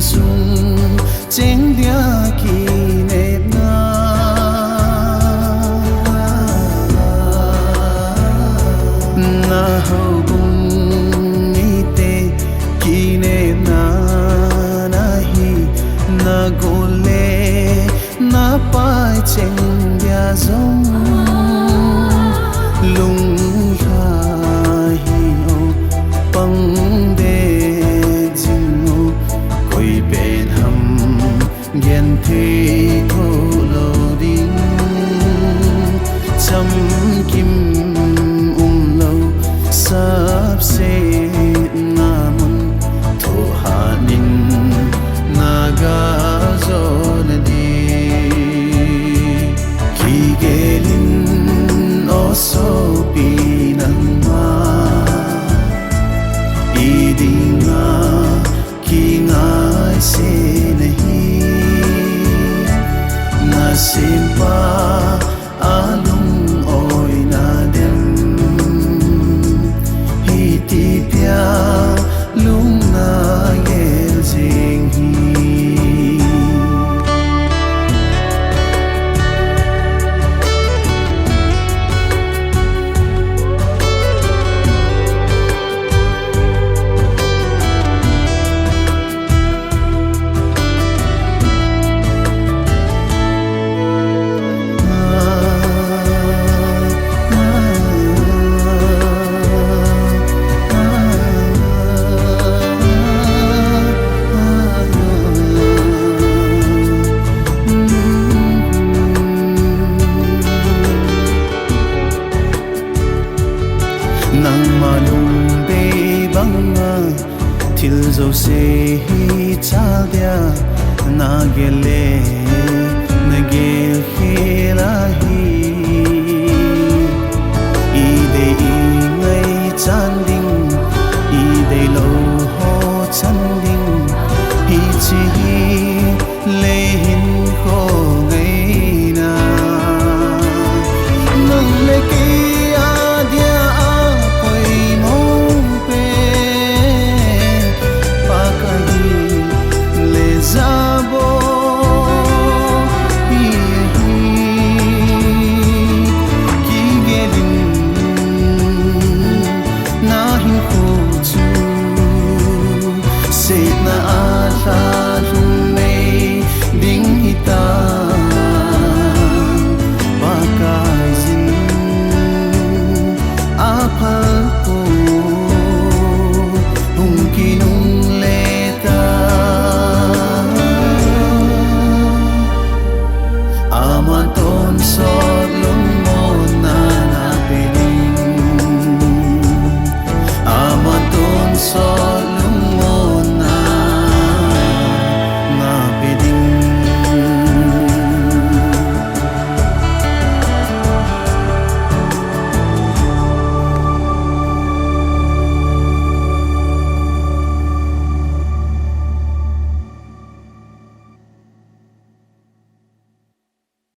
sung cheng dia ki ne na na ho bung ni te ki ne na na hi na go le na pai cheng dia zong lung ha hi o pang de jing o koi ben ham gen the tho lo ding cham kim lo sap se na mun tho hanin naga zo na di ki gelin o so pi nang ma idinga ki ngai se nahi na simpa alung oi na dem hi ti pia lung na gel jing hi nang malum be banga thil zo se hi cha dia na gele